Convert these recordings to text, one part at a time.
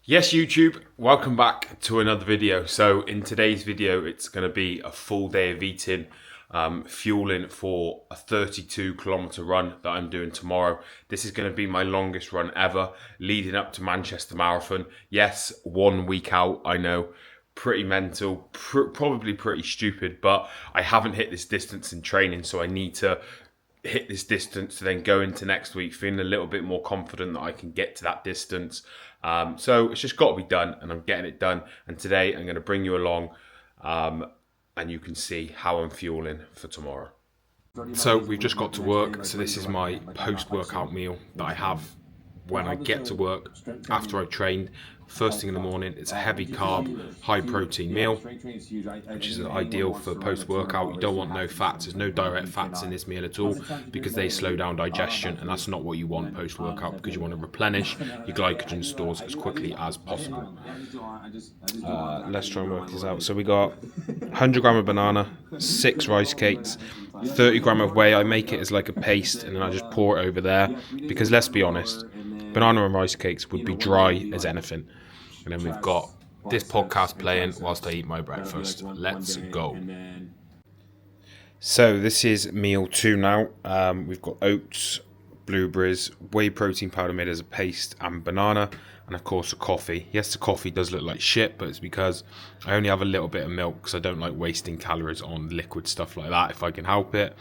Yes, YouTube, welcome back to another video. So in today's video, it's going to be a full day of eating, fueling for a 32-kilometer run that I'm doing tomorrow. This is going to be my longest run ever, leading up to Manchester Marathon. Yes, 1 week out, I know, pretty mental, probably pretty stupid, but I haven't hit this distance in training, so I need to hit this distance to then go into next week feeling a little bit more confident that I can get to that distance. So it's just got to be done, and I'm getting it done. And today I'm going to bring you along, and you can see how I'm fueling for tomorrow. So we've just got to work. So this is my post-workout meal that I have when I get to work after I've trained. First thing in the morning, it's a heavy carb, high protein meal, which is ideal for post-workout. You don't want no fats. There's no direct fats in this meal at all because they slow down digestion, and that's not what you want post-workout because you want to replenish your glycogen stores as quickly as possible. Let's try and work this out. So we got 100 gram of banana, 6 rice cakes, 30 gram of whey. I make it as like a paste and then I just pour it over there because let's be honest, banana and rice cakes would be dry as anything. And then we've got this podcast playing whilst I eat my breakfast. Let's go. So this is meal 2 now. We've got oats, blueberries, whey protein powder made as a paste, and banana, and of course a coffee. Yes, the coffee does look like shit, but it's because I only have a little bit of milk because I don't like wasting calories on liquid stuff like that if I can help it.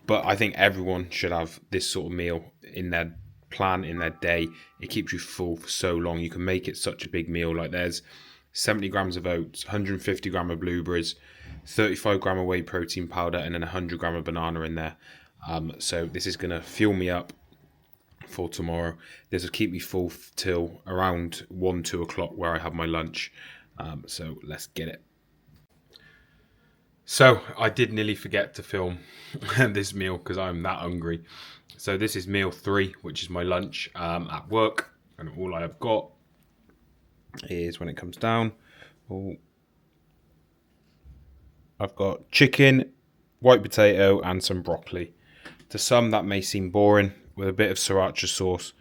But I think everyone should have this sort of meal in their plan, in their day. It keeps you full for so long. You can make it such a big meal. Like there's 70 grams of oats, 150 gram of blueberries, 35 gram of whey protein powder, and then 100 gram of banana in there. So this is going to fuel me up for tomorrow. This will keep me full till around 1-2 o'clock where I have my lunch. So let's get it. So I did nearly forget to film this meal because I'm that hungry. So this is meal 3, which is my lunch at work, and all I have got is, when it comes down, I've got chicken, white potato, and some broccoli. To some that may seem boring with a bit of sriracha sauce,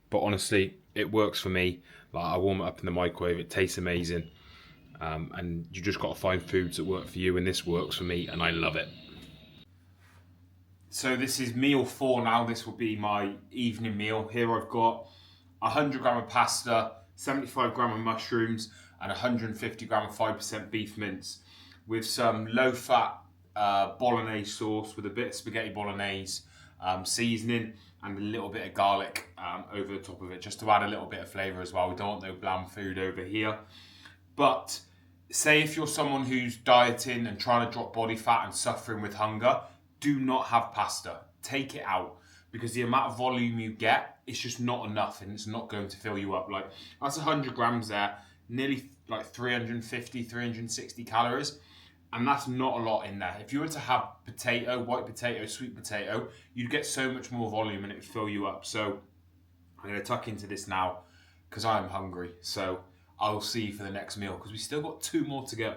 but honestly it works for me. Like, I warm it up in the microwave, it tastes amazing, and you just got to find foods that work for you, and this works for me and I love it. So this is meal 4 now. This will be my evening meal. Here I've got 100 gram of pasta, 75 gram of mushrooms, and 150 gram of 5% beef mince with some low-fat bolognese sauce with a bit of spaghetti bolognese seasoning and a little bit of garlic over the top of it, just to add a little bit of flavour as well. We don't want no bland food over here. But say if you're someone who's dieting and trying to drop body fat and suffering with hunger, do not have pasta. Take it out, because the amount of volume you get, it's just not enough, and it's not going to fill you up. Like, that's 100 grams there, nearly like 350, 360 calories, and that's not a lot in there. If you were to have potato, white potato, sweet potato, you'd get so much more volume and it would fill you up. So I'm going to tuck into this now because I'm hungry. So I'll see you for the next meal because we still got 2 more to go.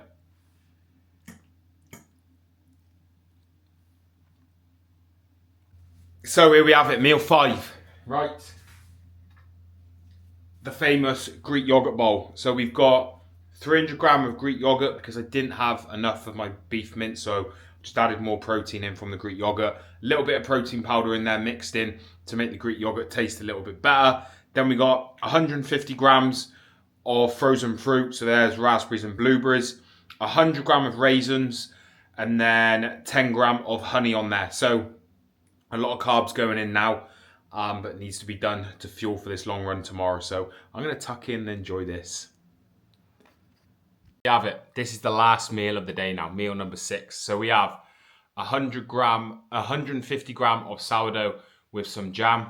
So here we have it, meal 5, right? The famous Greek yogurt bowl. So we've got 300 gram of Greek yogurt because I didn't have enough of my beef mince, so just added more protein in from the Greek yogurt. A little bit of protein powder in there mixed in to make the Greek yogurt taste a little bit better. Then we got 150 grams of frozen fruit. So there's raspberries and blueberries, 100 gram of raisins, and then 10 gram of honey on there. So a lot of carbs going in now, but it needs to be done to fuel for this long run tomorrow. So I'm going to tuck in and enjoy this. We have it. This is the last meal of the day now, meal number 6. So we have 150 gram of sourdough with some jam.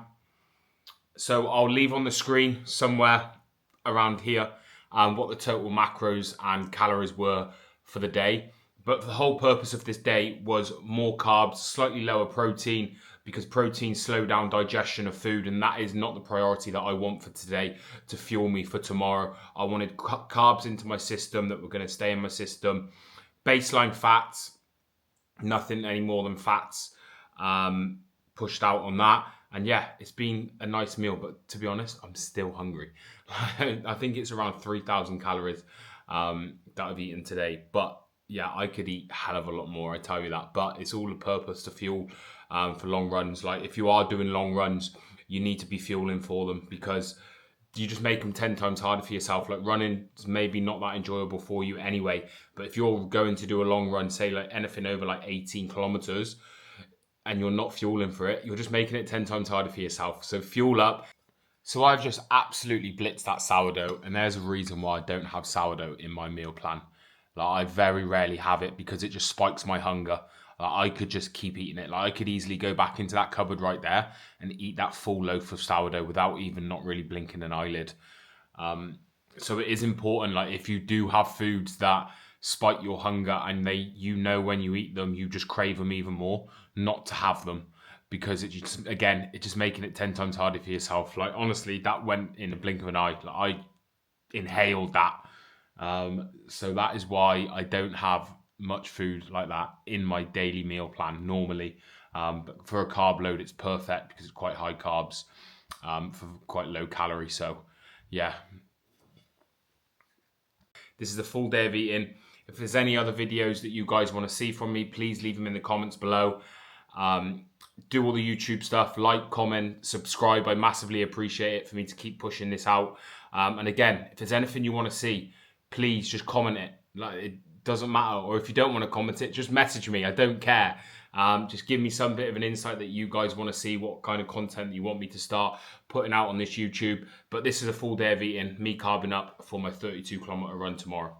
So I'll leave on the screen somewhere around here what the total macros and calories were for the day. But the whole purpose of this day was more carbs, slightly lower protein, because protein slow down digestion of food, and that is not the priority that I want for today to fuel me for tomorrow. I wanted carbs into my system that were going to stay in my system. Baseline fats, nothing any more than fats pushed out on that. And yeah, it's been a nice meal, but to be honest, I'm still hungry. I think it's around 3,000 calories that I've eaten today. But yeah, I could eat a hell of a lot more, I tell you that. But it's all the purpose to fuel for long runs. Like if you are doing long runs, you need to be fueling for them, because you just make them 10 times harder for yourself. Like running is maybe not that enjoyable for you anyway. But if you're going to do a long run, say like anything over like 18 kilometers, and you're not fueling for it, you're just making it 10 times harder for yourself. So fuel up. So I've just absolutely blitzed that sourdough, and there's a reason why I don't have sourdough in my meal plan. Like I very rarely have it because it just spikes my hunger. Like, I could just keep eating it. Like I could easily go back into that cupboard right there and eat that full loaf of sourdough without even not really blinking an eyelid. So it is important, like if you do have foods that spike your hunger and when you eat them, you just crave them even more, not to have them, because it's just making it 10 times harder for yourself. Like honestly, that went in the blink of an eye. Like I inhaled that. So that is why I don't have much food like that in my daily meal plan normally. But for a carb load, it's perfect because it's quite high carbs, for quite low calorie. So yeah, this is a full day of eating. If there's any other videos that you guys want to see from me, please leave them in the comments below. Do all the YouTube stuff, like, comment, subscribe. I massively appreciate it for me to keep pushing this out. And again, if there's anything you want to see, please just comment it. Like, it doesn't matter. Or if you don't want to comment it, just message me. I don't care. Just give me some bit of an insight that you guys want to see, what kind of content you want me to start putting out on this YouTube. But this is a full day of eating, me carbing up for my 32-kilometer run tomorrow.